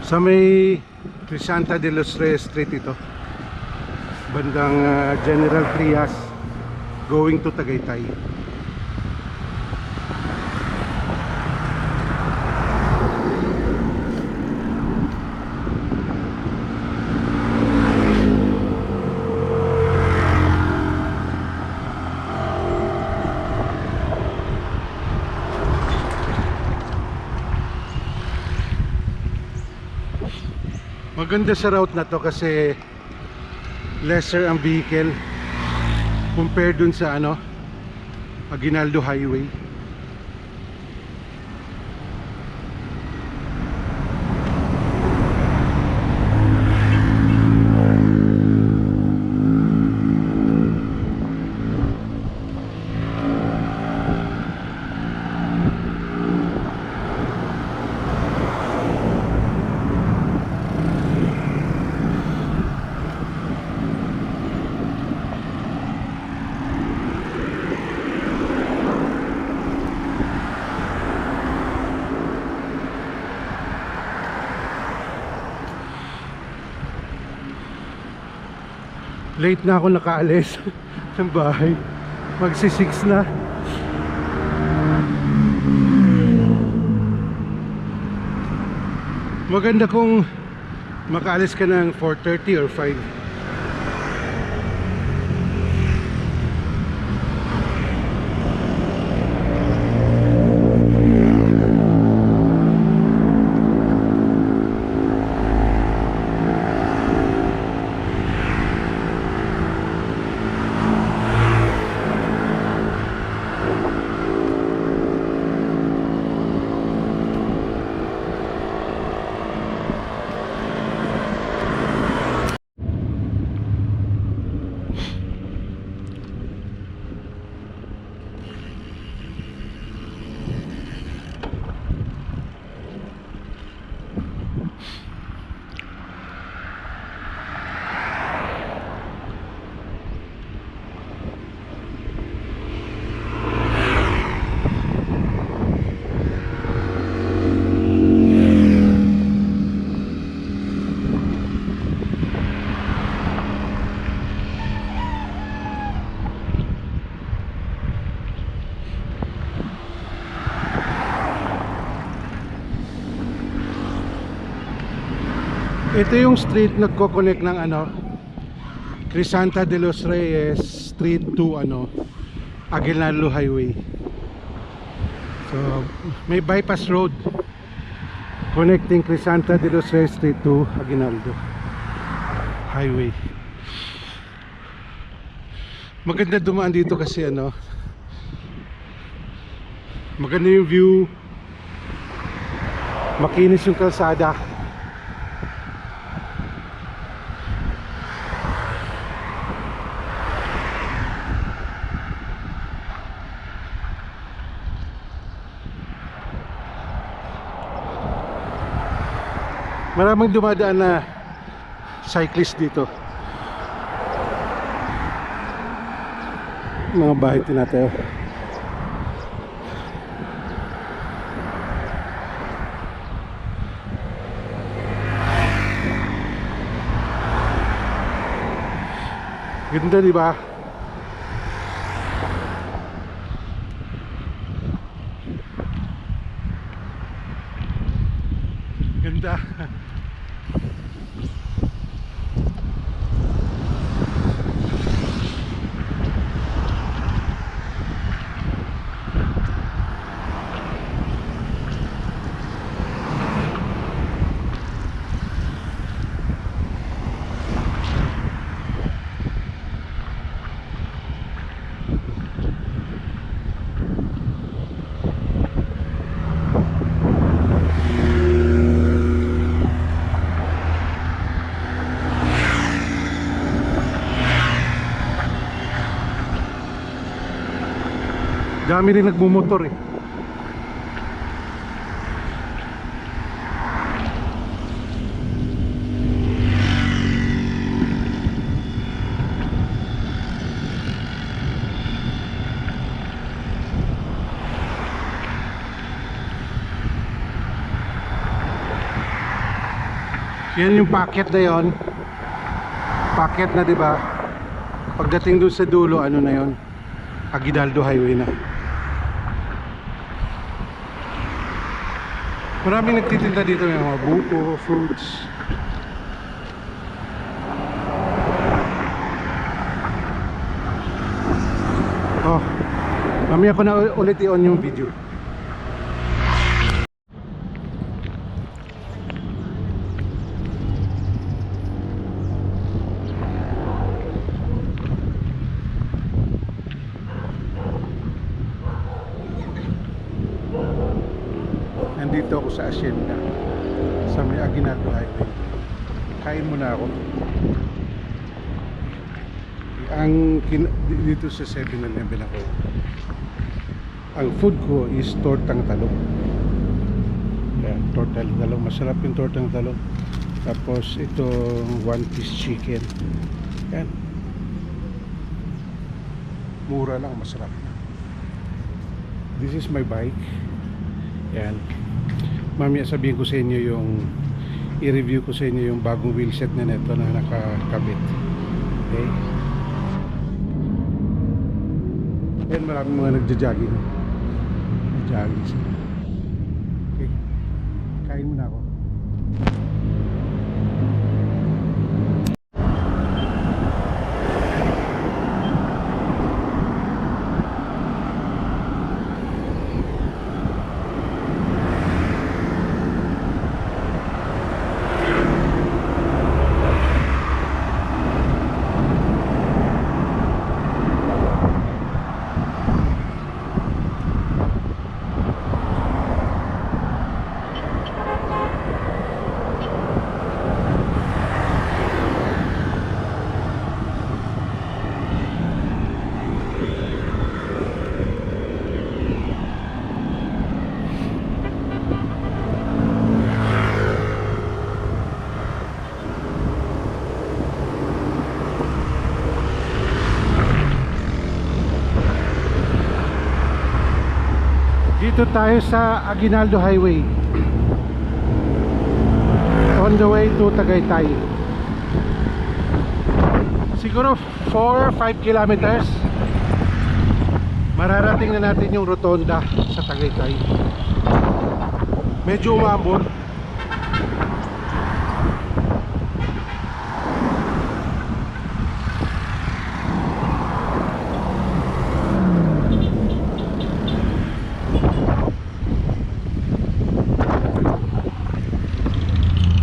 Sa may Crisanta de los Reyes Street ito, bandang General Trias going to Tagaytay. Maganda sa route na to kasi lesser ang vehicle compared dun sa Aguinaldo Highway. Late na ako nakaalis ng bahay. Magsi-6 na. Maganda kung makaalis ka ng 4:30 or 5. Ito yung street nagko-connect ng Crisanta de los Reyes Street to Aguinaldo Highway. So may bypass road connecting Crisanta de los Reyes Street to Aguinaldo Highway. Maganda dumaan dito kasi maganda yung view, makinis yung kalsada. Maraming dumadaan na cyclist dito. Mga bahay tinatayo. Ganda, di ba? Ganda. Dami rin nagmumotor eh. Yan yung packet na yon. Packet na, di ba? Pagdating doon sa dulo, ano na yon? Aguinaldo Highway na. Maraming nagtitinda dito ng mga buko, fruits. Oh, mamaya ko na ulit i-on yung video. Nandito ako sa Hacienda, sa may Aguinaldo Highway. Kain muna ako. Dito sa 7-Eleven ako, ang food ko is tortang talong. Yan, tortang talong, masarap yung tortang talong. Tapos itong one piece chicken. Yan, mura lang, masarap. This is my bike. Yan, mamaya sabihin ko sa inyo yung i-review ko sa inyo yung bagong wheelset na neto na nakakabit. Okay. Yan, maraming mga nagja-jogging. Nagja-jogging sila. Okay, kain muna ako. Dito tayo sa Aguinaldo Highway, on the way to Tagaytay. Siguro 4 or 5 kilometers mararating na natin yung rotonda sa Tagaytay. Medyo umabot.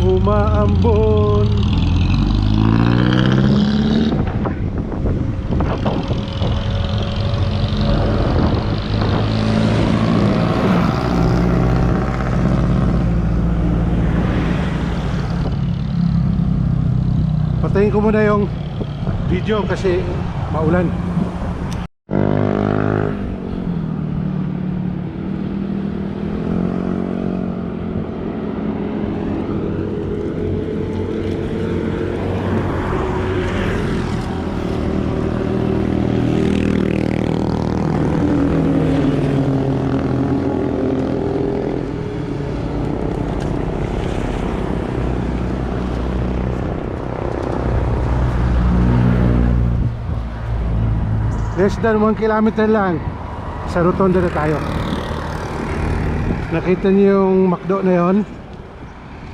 Umaambon. Patayin ko muna yung video kasi maulan. Less than 1 kilometer lang sa rotonda na tayo. Nakita niyo yung McDo na yon,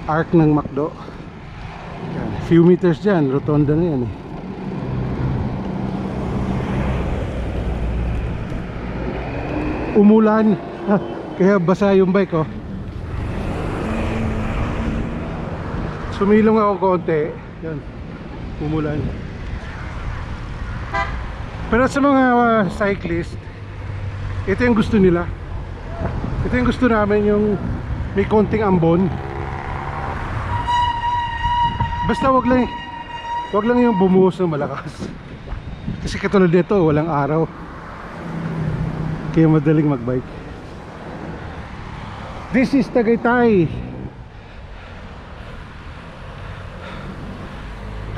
arc ng McDo. Yan, few meters dyan, rotonda na yan eh. Umulan kaya basa yung bike oh. Sumilong ako konti. Yan, umulan. Pero sa mga cyclist, ito yung gusto nila. Ito yung gusto namin, yung may konting ambon. Basta wag lang yung bumuhos ng malakas. Kasi katulad nito, walang araw, kaya madaling magbike. This is Tagaytay.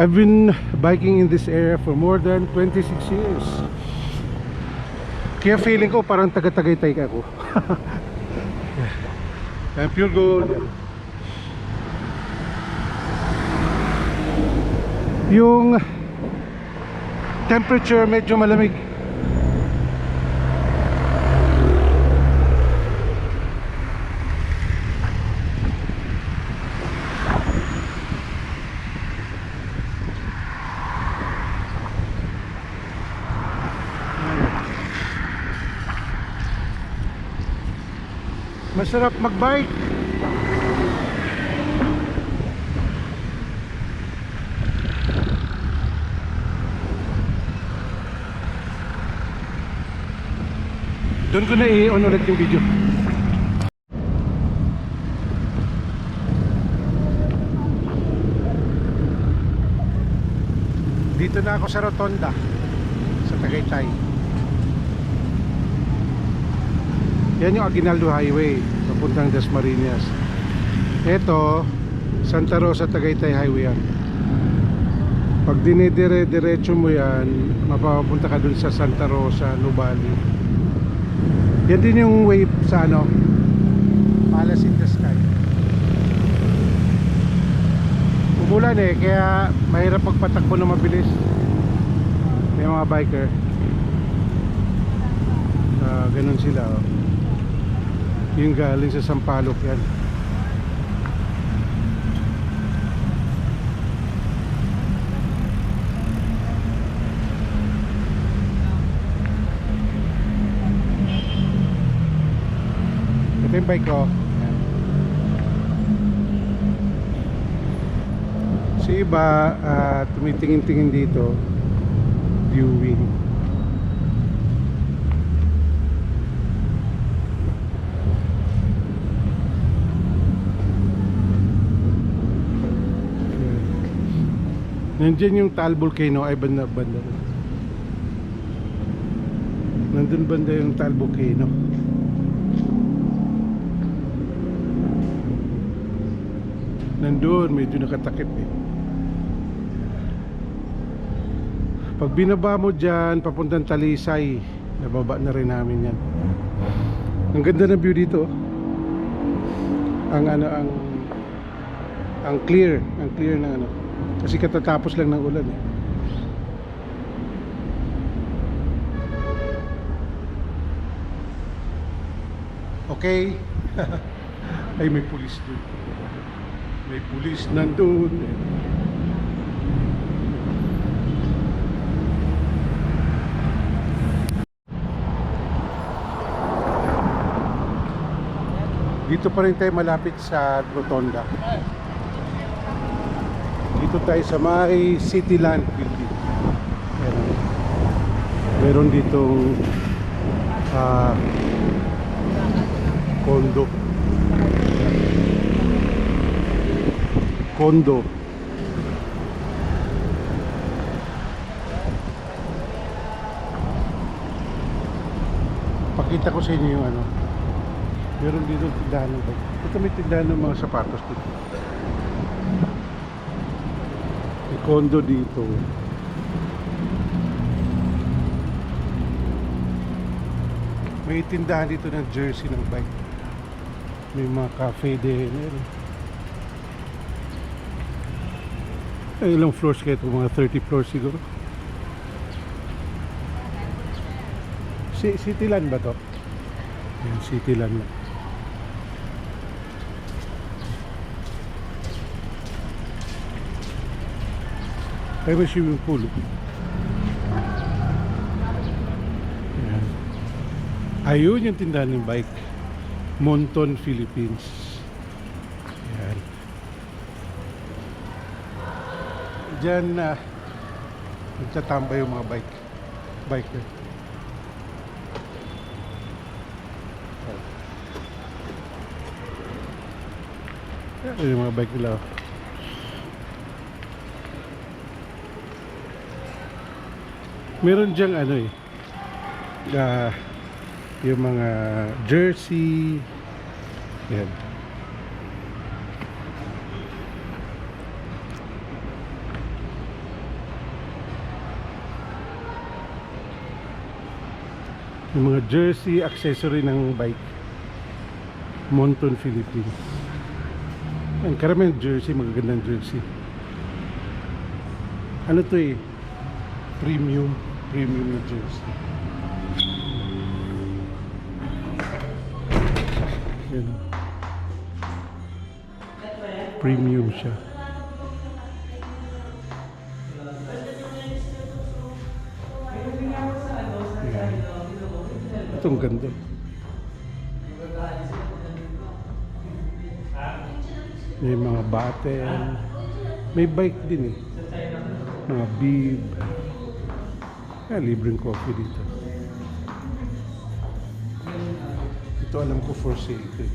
I've been biking in this area for more than 26 years. Kaya feeling ko parang taga-Tagaytay ka ako. And pure gold. Yung temperature medyo malamig. Masarap magbike. Doon ko na i-on ulit yung video. Dito na ako sa Rotonda sa Tagaytay. Yan yung Aguinaldo Highway papuntang Dasmariñas. Ito Santa Rosa Tagaytay Highway yan. Pag dinidire-diretso mo yan, mapapunta ka dun sa Santa Rosa, Nubali. Yan din yung way sa ano, Palace in the Sky. Umulan eh, kaya mahirap magpatakbo na mabilis. May mga biker. Ganun sila oh. Yung galing sa Sampaloc yan. Ito yung bike ko. Yan. Si iba tumitingin-tingin dito, viewing. Nandiyan yung Taal Volcano ay banda. Nandun banda yung Taal Volcano. Nandun, medyo nakatakip eh. Pag binaba mo dyan, papuntang Talisay, nababa na rin namin yan. Ang ganda ng view dito. Ang clear ng ano. Kasi katatapos lang ng ulan eh. Okay. Ay may pulis doon. May pulis nandun. Dito pa rin tayo malapit sa Rotonda. Dito tayo sa may Cityland building. Meron ditong condo. Pakita ko sa inyo yung ano. Meron dito tindahan ng bike. Ito may tindahan ng mga sapatos dito. May condo dito. May tindahan dito ng jersey ng bike. May mga cafe din. Ay, ilang floors kaya ito? Mga 30 floors siguro. Cityland ba to? Yan, Cityland na. Ay, may swimming pool. Yan. Ayun yung tindahan ng bike. Monton, Philippines. Yan. Diyan na nagtatambay yung mga biker. Yan yung mga bike nila. Meron diyang ano eh, yung mga jersey. Yan. Yung mga jersey, accessory ng bike. Monton, Philippines. Yan, karamihan jersey, magagandang jersey. Ano to eh? Premium. Premium na jersey. Yan. Premium siya. Yan. Itong ganda. May mga batel. May bike din eh. Mga bib. Libreng coffee dito. Ito alam ko for sale ito eh.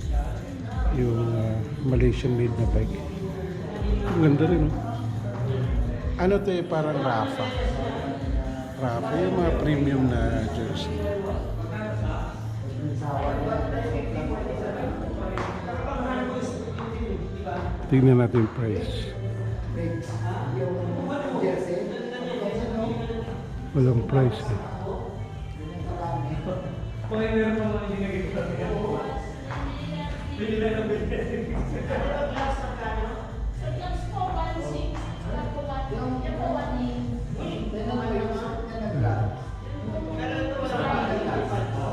Yung Malaysian made na bike. Ang ganda rin oh. Ano to eh, parang Rafa. Rafa, yung mga premium na jersey. Tingnan natin yung price. Walang price eh.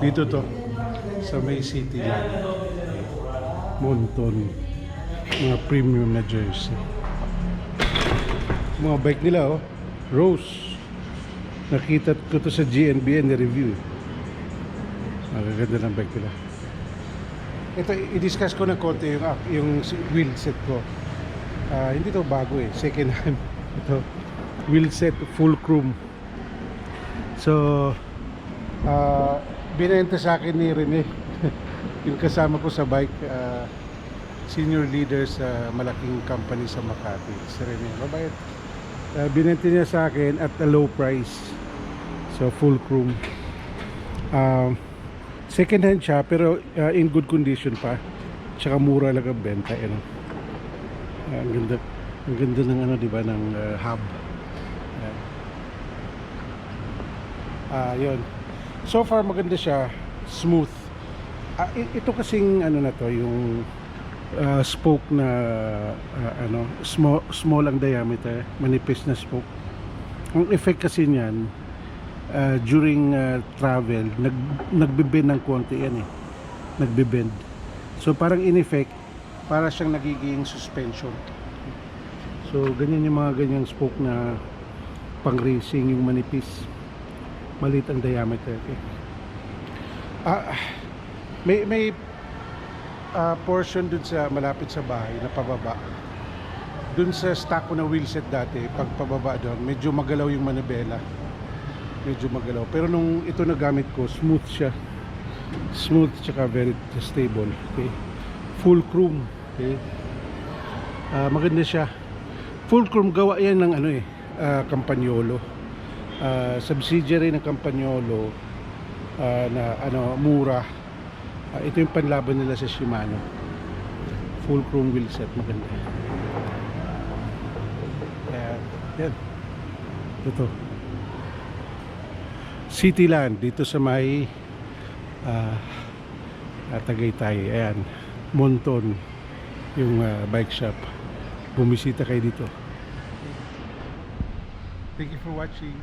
Dito to sa May City lang. Monton. Mga premium na jersey. Mga bike nila oh. Rose. Nakita ko to sa GNBN na review. Magaganda ng bike nila. Ito, i-discuss ko ng konti yung wheel set ko. Hindi to bago eh. Second hand. Ito, wheel set, full chrome. So, binenta sa akin ni Rene. Yung kasama ko sa bike, senior leader sa malaking company sa Makati. Si Rene, mabait. Binenta niya sa akin at a low price. So, full chrome. Second hand siya pero in good condition pa. Tsaka mura lang ang benta, you know. Ang ganda ng ano, 'di ba, ng hub. Yun. So far maganda siya, smooth. Ito kasing ano na to, yung spoke na ano, small ang diameter, manipis na spoke. Ang effect kasi niyan, during travel, nagbe-bend ng konti yan eh. Nagbe-bend. So parang in effect, para siyang nagiging suspension. So ganyan yung mga ganyang spoke na pang racing, yung manipis. Maliit ang diameter. Okay. May portion dun sa malapit sa bahay na pababa. Dun sa stock ko na wheelset dati, pag pababa doon, medyo magalaw yung manibela. Medyo magalaw. Pero nung ito na gamit ko, smooth siya. Smooth tsaka very stable. Okay. Full chrome. Okay. Maganda siya. Full chrome, gawa yan ng ano eh, Campagnolo. Subsidiary ng Campagnolo na ano, mura. Ito yung panlaban nila sa Shimano. Full chrome wheel set, maganda. Yan. Ito. Cityland dito sa may Tagaytay. Ayan, Monton yung bike shop. Bumisita kayo dito. Thank you for watching.